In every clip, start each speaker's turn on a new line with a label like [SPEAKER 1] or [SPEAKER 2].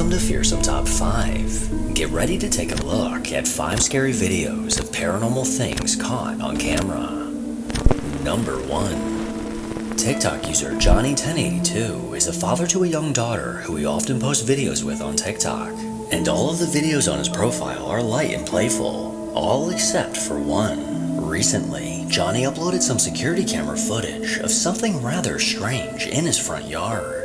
[SPEAKER 1] Welcome to Fearsome Top 5. Get ready to take a look at 5 scary videos of paranormal things caught on camera. Number 1. TikTok user Johnny1082 is a father to a young daughter who he often posts videos with on TikTok. And all of the videos on his profile are light and playful, all except for one. Recently, Johnny uploaded some security camera footage of something rather strange in his front yard.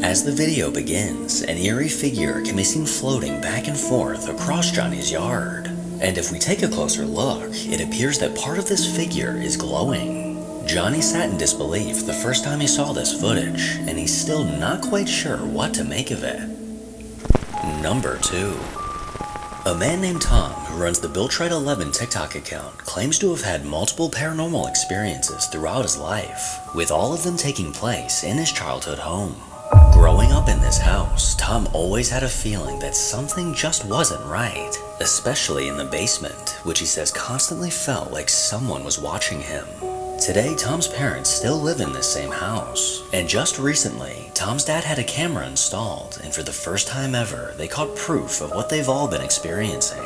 [SPEAKER 1] As the video begins, an eerie figure can be seen floating back and forth across Johnny's yard. And if we take a closer look, it appears that part of this figure is glowing. Johnny sat in disbelief the first time he saw this footage, and he's still not quite sure what to make of it. Number 2. A man named Tom, who runs the BuiltRight11 TikTok account, claims to have had multiple paranormal experiences throughout his life, with all of them taking place in his childhood home. Growing up in this house, Tom always had a feeling that something just wasn't right, especially in the basement, which he says constantly felt like someone was watching him. Today, Tom's parents still live in this same house, and just recently, Tom's dad had a camera installed, and for the first time ever, they caught proof of what they've all been experiencing.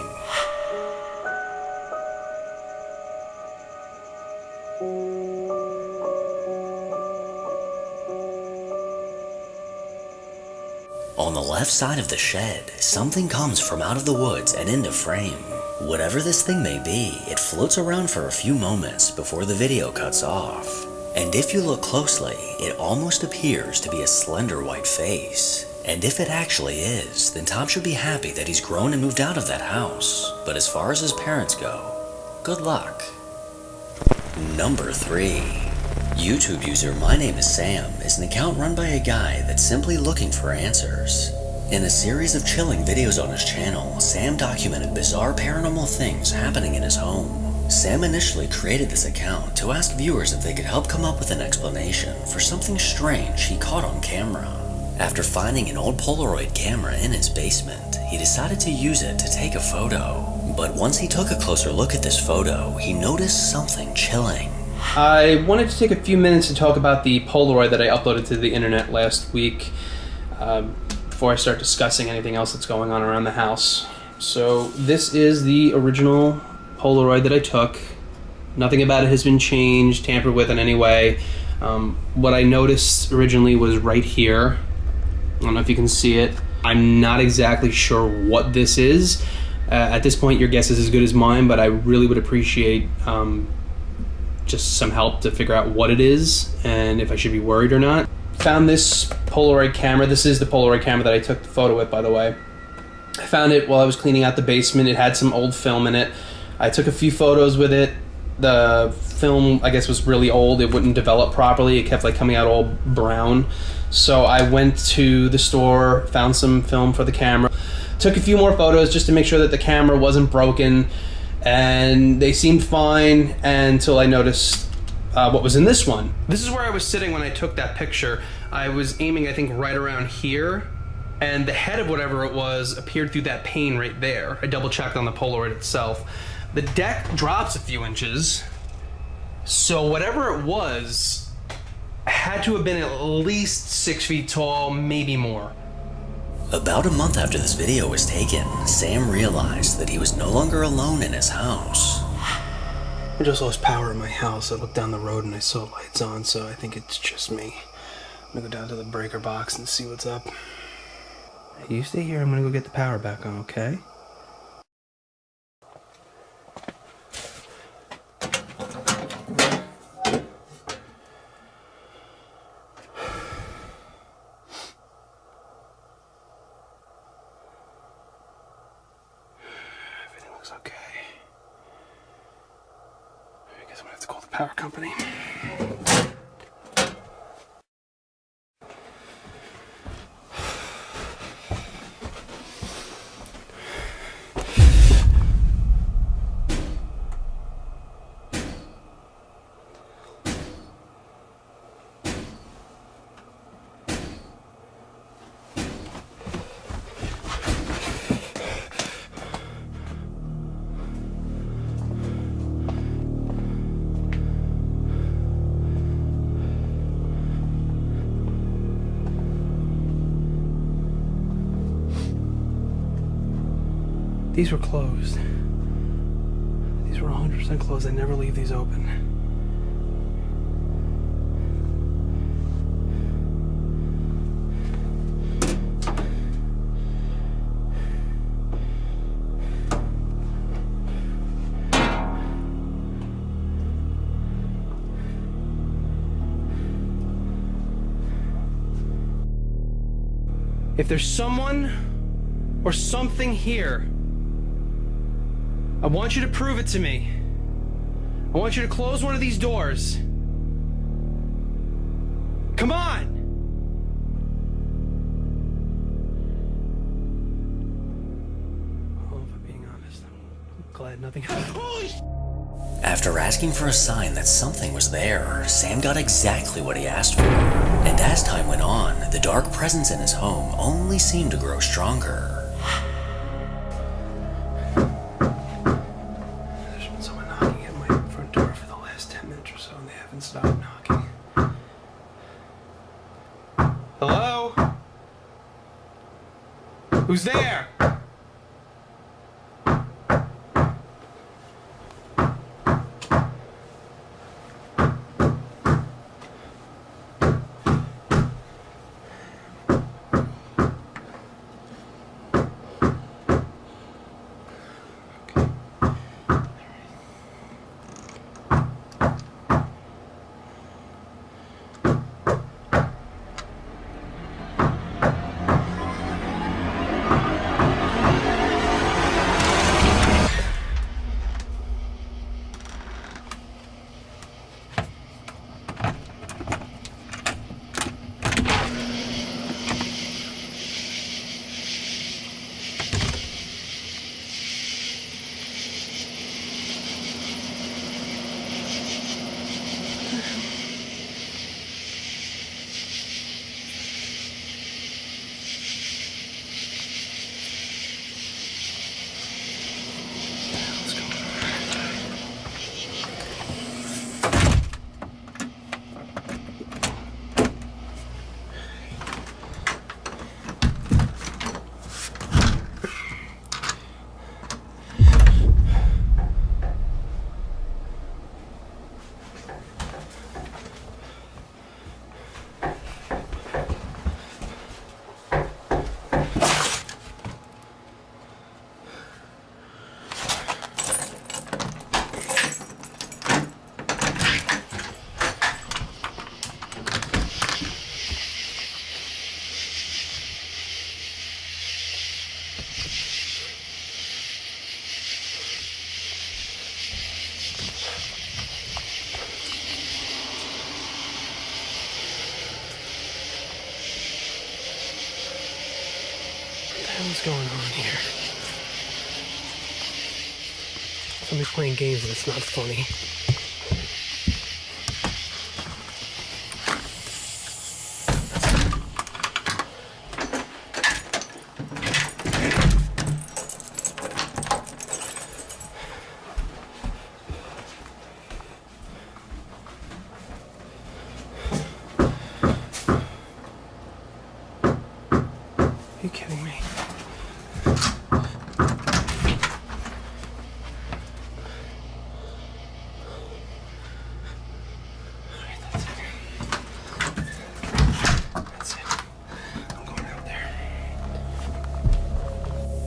[SPEAKER 1] On the left side of the shed, something comes from out of the woods and into frame. Whatever this thing may be, it floats around for a few moments before the video cuts off. And if you look closely, it almost appears to be a slender white face. And if it actually is, then Tom should be happy that he's grown and moved out of that house. But as far as his parents go, good luck. Number 3. YouTube user My Name is Sam is an account run by a guy that's simply looking for answers. In a series of chilling videos on his channel, Sam documented bizarre paranormal things happening in his home. Sam initially created this account to ask viewers if they could help come up with an explanation for something strange he caught on camera. After finding an old Polaroid camera in his basement, he decided to use it to take a photo. But once he took a closer look at this photo, he noticed something chilling.
[SPEAKER 2] I wanted to take a few minutes to talk about the Polaroid that I uploaded to the internet last week before I start discussing anything else that's going on around the house. So this is the original Polaroid that I took. Nothing about it has been changed, tampered with in any way. What I noticed originally was right here. I don't know if you can see it. I'm not exactly sure what this is. At this point, your guess is as good as mine, but I really would appreciate just some help to figure out what it is and if I should be worried or not. Found this Polaroid camera. This is the Polaroid camera that I took the photo with, by the way. I found it while I was cleaning out the basement. It had some old film in it. I took a few photos with it. The film, I guess, was really old. It wouldn't develop properly. It kept like coming out all brown. So I went to the store, found some film for the camera, took a few more photos just to make sure that the camera wasn't broken, and they seemed fine until I noticed what was in this one. This is where I was sitting when I took that picture. I was aiming, I think, right around here, and the head of whatever it was appeared through that pane right there. I double checked on the Polaroid itself. The deck drops a few inches, so whatever it was had to have been at least 6 feet tall, maybe more.
[SPEAKER 1] About a month after this video was taken, Sam realized that he was no longer alone in his house.
[SPEAKER 2] I just lost power in my house. I looked down the road and I saw lights on, so I think it's just me. I'm gonna go down to the breaker box and see what's up. You stay here, I'm gonna go get the power back on, okay? Everything looks okay. I guess I'm gonna have to call the power company. These were closed. These were 100% closed. I never leave these open. If there's someone or something here, I want you to prove it to me. I want you to close one of these doors. Come on! Well, if I'm being honest, I'm glad nothing happened. Holy sh!
[SPEAKER 1] After asking for a sign that something was there, Sam got exactly what he asked for. And as time went on, the dark presence in his home only seemed to grow stronger.
[SPEAKER 2] There's been someone knocking at my front door for the last 10 minutes or so, and they haven't stopped knocking. Hello? Who's there? What's going on here? Somebody's playing games and it's not funny. Are you kidding me?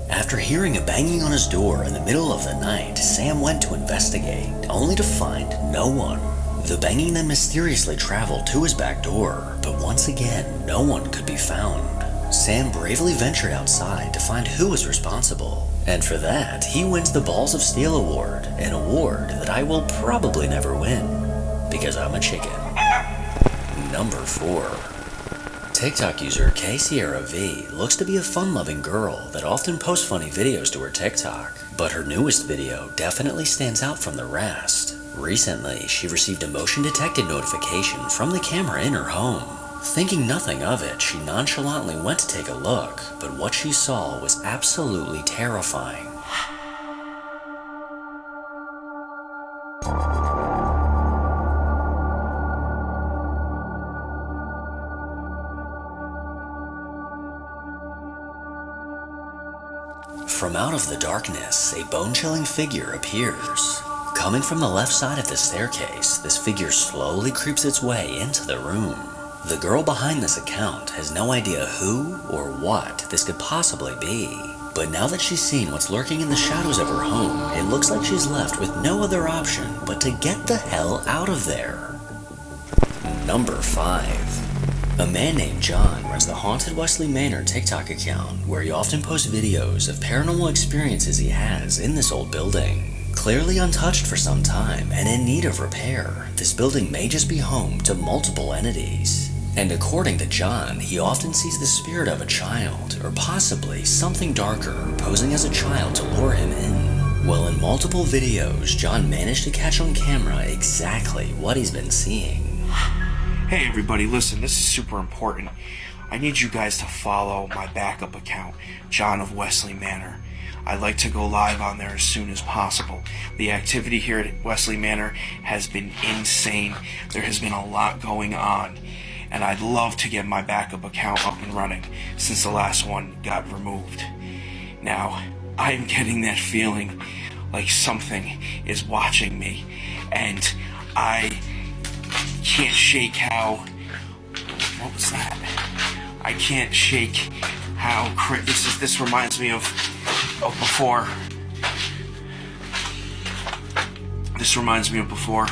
[SPEAKER 1] After hearing a banging on his door in the middle of the night, Sam went to investigate, only to find no one. The banging then mysteriously traveled to his back door, but once again, no one could be found. Sam bravely ventured outside to find who was responsible, and for that, he wins the Balls of Steel award, an award that I will probably never win, because I'm a chicken. Number 4. TikTok user KSierraV looks to be a fun-loving girl that often posts funny videos to her TikTok, but her newest video definitely stands out from the rest. Recently, she received a motion-detected notification from the camera in her home. Thinking nothing of it, she nonchalantly went to take a look, but what she saw was absolutely terrifying. From out of the darkness, a bone-chilling figure appears. Coming from the left side of the staircase, this figure slowly creeps its way into the room. The girl behind this account has no idea who or what this could possibly be. But now that she's seen what's lurking in the shadows of her home, it looks like she's left with no other option but to get the hell out of there. Number 5. A man named John runs the Haunted Wesley Manor TikTok account, where he often posts videos of paranormal experiences he has in this old building. Clearly untouched for some time and in need of repair, this building may just be home to multiple entities. And according to John, he often sees the spirit of a child, or possibly something darker, posing as a child to lure him in. Well, in multiple videos, John managed to catch on camera exactly what he's been seeing.
[SPEAKER 3] Hey everybody, listen, this is super important. I need you guys to follow my backup account, John of Wesley Manor. I'd like to go live on there as soon as possible. The activity here at Wesley Manor has been insane. There has been a lot going on. And I'd love to get my backup account up and running since the last one got removed. Now, I am getting that feeling like something is watching me, and I can't shake how... What was that? I can't shake how... This reminds me of before. This reminds me of before.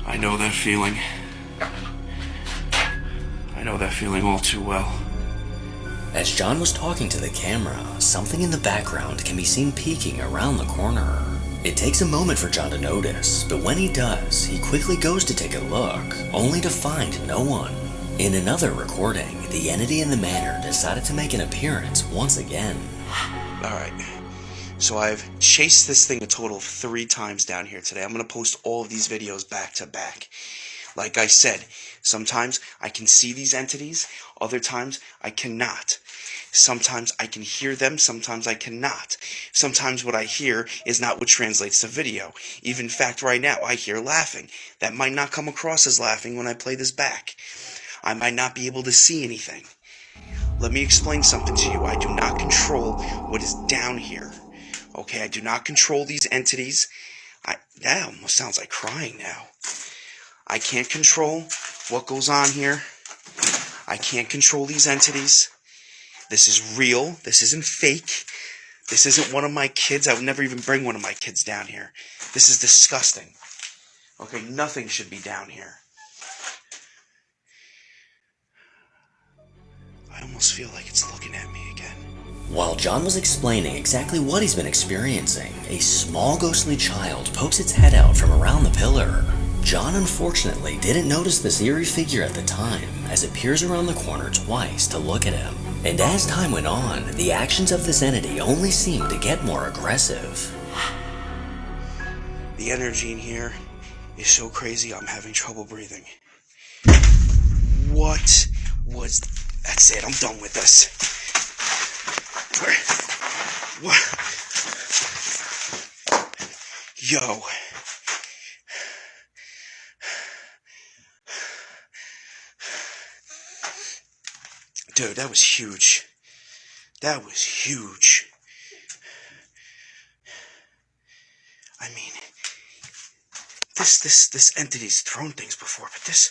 [SPEAKER 3] I know that feeling. I know that feeling all too well.
[SPEAKER 1] As John was talking to the camera, something in the background can be seen peeking around the corner. It takes a moment for John to notice, but when he does, he quickly goes to take a look, only to find no one. In another recording, the entity in the manor decided to make an appearance once again.
[SPEAKER 3] Alright. So I've chased this thing a total of 3 times down here today. I'm going to post all of these videos back to back. Like I said, sometimes I can see these entities, other times I cannot. Sometimes I can hear them, sometimes I cannot. Sometimes what I hear is not what translates to video. Even in fact, right now, I hear laughing. That might not come across as laughing when I play this back. I might not be able to see anything. Let me explain something to you. I do not control what is down here. Okay, I do not control these entities. That almost sounds like crying now. I can't control what goes on here. I can't control these entities. This is real. This isn't fake. This isn't one of my kids. I would never even bring one of my kids down here. This is disgusting. Okay, nothing should be down here. I almost feel like it's looking at me again.
[SPEAKER 1] While John was explaining exactly what he's been experiencing, a small ghostly child pokes its head out from around the pillar. John unfortunately didn't notice this eerie figure at the time, as it peers around the corner twice to look at him. And as time went on, the actions of this entity only seemed to get more aggressive.
[SPEAKER 3] The energy in here is so crazy I'm having trouble breathing. What was... That's it, I'm done with this. What? Yo. Dude, that was huge. That was huge. I mean, this entity's thrown things before, but this...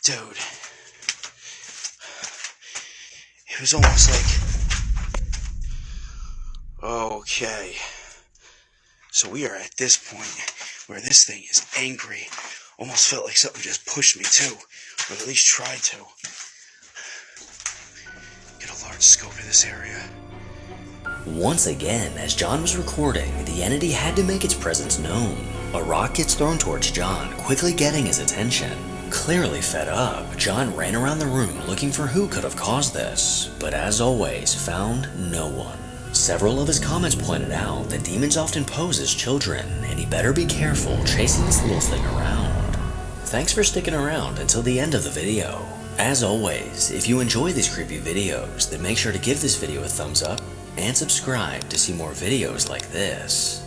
[SPEAKER 3] Dude. It was almost like... Okay. So we are at this point where this thing is angry. Almost felt like something just pushed me too. Or at least tried to. Get a large scope of this area.
[SPEAKER 1] Once again, as John was recording, the entity had to make its presence known. A rock gets thrown towards John, quickly getting his attention. Clearly fed up, John ran around the room looking for who could have caused this, but as always, found no one. Several of his comments pointed out that demons often pose as children, and he better be careful chasing this little thing around. Thanks for sticking around until the end of the video. As always, if you enjoy these creepy videos, then make sure to give this video a thumbs up and subscribe to see more videos like this.